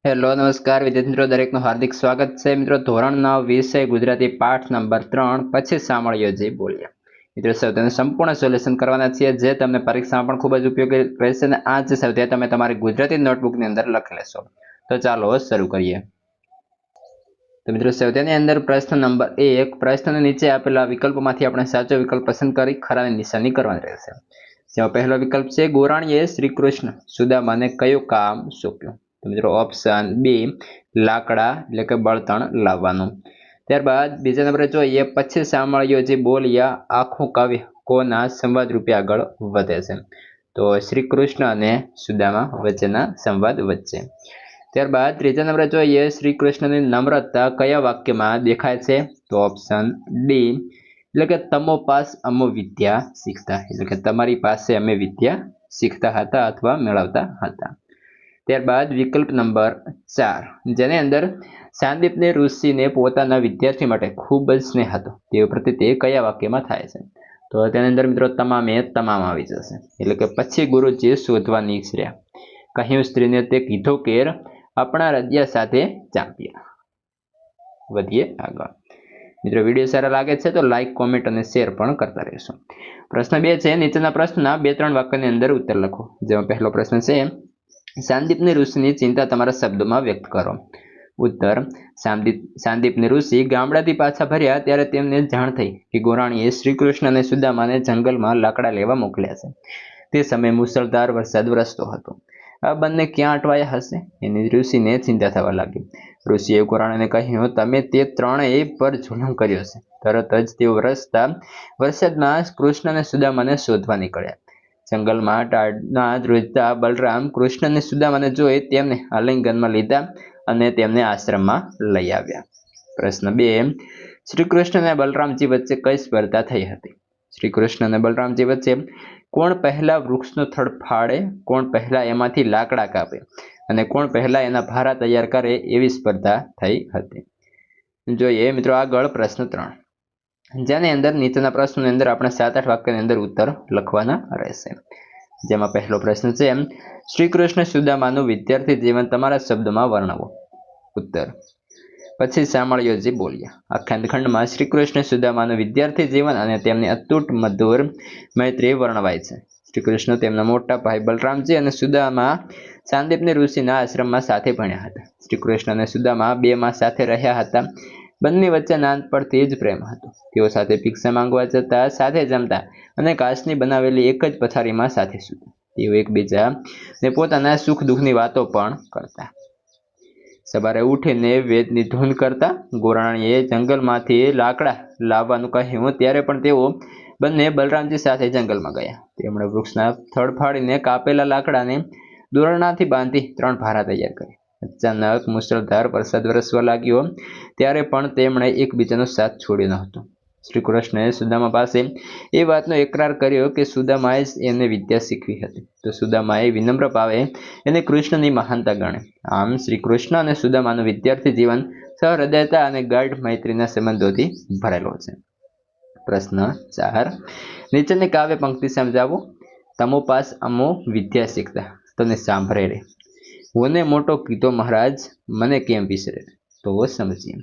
Hello નમસ્કાર વિદ્યાર્થી મિત્રો, દરેકનું હાર્દિક સ્વાગત છે મિત્રો. ધોરણ 9 વિષય ગુજરાતી પાઠ નંબર 3 પછી સાંભળ્યો જે બોલ્યા. મિત્રો સૌથી સંપૂર્ણ સોલ્યુશન કરવાના છીએ જે તમને પરીક્ષામાં પણ ખૂબ જ ઉપયોગી રહેશે અને આ જે સૌથી તમે તમારી ગુજરાતી નોટબુકની અંદર લખી લેશો. તો ચાલો શરૂ કરીએ. તો મિત્રો સૌથી અંદર પ્રશ્ન નંબર 1, પ્રશ્નની નીચે આપેલા વિકલ્પોમાંથી આપણે સાચો વિકલ્પ પસંદ કરી ખરાની નિશાની કરવાની રહેશે. જેમાં પહેલો વિકલ્પ છે ગોરાણીએ શ્રી કૃષ્ણ સુદામાને કયું કામ સોંપ્યું. તો મિત્રો ઓપ્શન બી લાકડા એટલે કે બળતણ લાવવાનું. ત્યારબાદ બીજા નંબરે જોઈએ પછી સાંભળ્યો જે બોલ્યા આખું કાવ્ય કોના સંવાદ રૂપે આગળ વધે છે. તો શ્રી કૃષ્ણ અને સુદામા વચ્ચેના સંવાદ વચ્ચે. ત્યારબાદ ત્રીજા નંબરે જોઈએ શ્રી કૃષ્ણની નમ્રતા કયા વાક્યમાં દેખાય છે. તો ઓપ્શન ડી એટલે કે તમો પાસ અમો વિદ્યા શીખતા, એટલે કે તમારી પાસે અમે વિદ્યા શીખતા હતા અથવા મેળવતા હતા. ત્યારબાદ વિકલ્પ નંબર 4 જેની અંદર સાંદીપને ઋષિને પોતાના વિદ્યાર્થી માટે ખૂબ જ સ્નેહ હતો તે પ્રત્યે તે કયા વાક્યમાં થાય છે. તો તેની અંદર મિત્રો તમામે તમામ આવી જશે. એટલે કે પછી ગુરુજી શોધવા નીકળ્યા, કહ્યું સ્ત્રીને તે કીધો કેર આપણા હૃદય સાથે ચાંપ્યા. વધીએ આગળ. મિત્રો વિડીયો સારા લાગે છે તો લાઈક, કોમેન્ટ અને શેર પણ કરતા રહેશો. પ્રશ્ન 2 છે નીચેના પ્રશ્નના 2-3 વાક્યની અંદર ઉત્તર લખો. જેમાં પહેલો પ્રશ્ન છે સાંદીપની ઋષિની ચિંતા તમારા શબ્દોમાં વ્યક્ત કરો. ઉત્તર સાંદીપની ઋષિ ગામડાથી પાછા ફર્યા ત્યારે તેમને જાણ થઈ કે ગોરાણીએ શ્રી કૃષ્ણ અને સુદામાને જંગલમાં લાકડા લેવા મોકલ્યા છે. તે સમયે મુશળધાર વરસાદ વરસતો હતો. આ બંને ક્યાં અટવાયા હશે એની ઋષિને ચિંતા થવા લાગી. ઋષિએ ગોરાણીને કહ્યું તમે તે ત્રણેય પર જુલમ કર્યો છે. તરત જ તેઓ વરસાદમાં કૃષ્ણ અને સુદામાને શોધવા નીકળ્યા. જંગલમાં ટાળના ધ્રુજતા બલરામ કૃષ્ણ અને સુદામાને જોઈ તેમને આલિંગનમાં લીધા અને તેમને આશ્રમમાં લઈ આવ્યા. પ્રશ્ન 2 શ્રી કૃષ્ણ અને બલરામજી વચ્ચે કઈ સ્પર્ધા થઈ હતી. શ્રી કૃષ્ણ અને બલરામજી વચ્ચે કોણ પહેલા વૃક્ષનો થડ ફાડે, કોણ પહેલા એમાંથી લાકડા કાપે અને કોણ પહેલા એના ભારા તૈયાર કરે એવી સ્પર્ધા થઈ હતી. જોઈએ મિત્રો આગળ પ્રશ્ન 3 જેની અંદર નીચેના પ્રશ્નોની અંદર આપણે 7-8 વાક્યની અંદર ઉત્તર લખવાના રહેશે. જેમાં પહેલો પ્રશ્ન છે શ્રી કૃષ્ણ સુદામાનું વિદ્યાર્થી જીવન તમારા શબ્દોમાં વર્ણવો. ઉત્તર પછી સાંભળ્યો જે બોલ્યા. આ ખંડમાં શ્રી કૃષ્ણ સુદામાનું વિદ્યાર્થી જીવન અને તેમની અતૂટ મધુર મૈત્રી વર્ણવાય છે. શ્રી કૃષ્ણ તેમના મોટા ભાઈ બલરામજી અને સુદામા સાંદીપની ઋષિના આશ્રમમાં સાથે ભણ્યા હતા. શ્રી કૃષ્ણ અને સુદામા 2 માસ સાથે રહ્યા હતા. બંને વચ્ચે નાનપણથી જ પ્રેમ હતો. તેઓ સાથે ભિક્ષા માંગવા જતા, સાથે જમતા અને કાચની બનાવેલી એક જ પથારીમાં સાથે સૂતા. તેઓ એકબીજાને પોતાના સુખ દુઃખની વાતો પણ કરતા. સવારે ઉઠીને વેદની ધૂન કરતા. ગોરાણીએ જંગલમાંથી લાકડા લાવવાનું કહ્યું ત્યારે પણ તેઓ બંને બલરામજી સાથે જંગલમાં ગયા. તેમણે વૃક્ષના થડ ફાડીને કાપેલા લાકડાને દોરડાથી બાંધી 3 ભારા તૈયાર કર્યા. અચાનક મુશળધાર વરસાદ વરસવા લાગ્યો ત્યારે પણ તેમણે એકબીજાનો સાથ છોડ્યો ન હતો. શ્રી કૃષ્ણએ સુદામા પાસે એ વાતનો એકરાર કર્યો કે સુદામાએ જ એમને વિદ્યા શીખવી હતી. તો સુદામાએ વિનમ્ર ભાવે એને કૃષ્ણની મહાનતા ગણે. આમ શ્રી કૃષ્ણ અને સુદામાનું વિદ્યાર્થી જીવન સહૃદયતા અને ગાઢ મૈત્રીના સંબંધોથી ભરેલો છે. પ્રશ્ન 4 નીચેની કાવ્ય પંક્તિ સમજાવો. તમો પાસ અમો વિદ્યા શીખતા, તને સાંભળે રે હોને મોટો કીધો મહારાજ મને કેમ વિસરે. તો સમજીએ.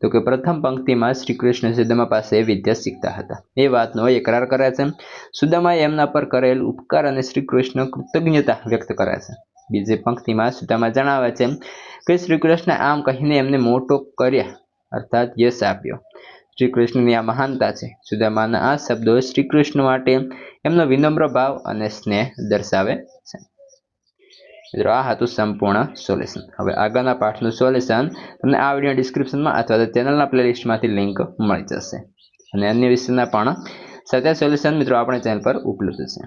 તો કે પ્રથમ પંક્તિમાં શ્રી કૃષ્ણ સુદામા પાસે વિદ્યા શીખતા હતા એ વાતનો એકરાર કરે છે. સુદામાએ એમના પર કરેલ ઉપકાર અને શ્રી કૃષ્ણ કૃતજ્ઞતા વ્યક્ત કરે છે. બીજી પંક્તિમાં સુદામા જણાવે છે કે શ્રી કૃષ્ણ આમ કહીને એમને મોટો કર્યા અર્થાત યશ આપ્યો. શ્રી કૃષ્ણની આ મહાનતા છે. સુદામાના આ શબ્દો શ્રી કૃષ્ણ માટે એમનો વિનમ્ર ભાવ અને સ્નેહ દર્શાવે છે. મિત્રો આ હતું સંપૂર્ણ સોલ્યુશન. હવે આગળના પાઠનું સોલ્યુશન તમને આ વિડીયો ડિસ્ક્રિપ્શનમાં અથવા તો ચેનલના પ્લેલિસ્ટમાંથી લિંક મળી જશે. અને અન્ય વિષયના પણ સાથે સોલ્યુશન મિત્રો આપણી ચેનલ પર ઉપલબ્ધ છે.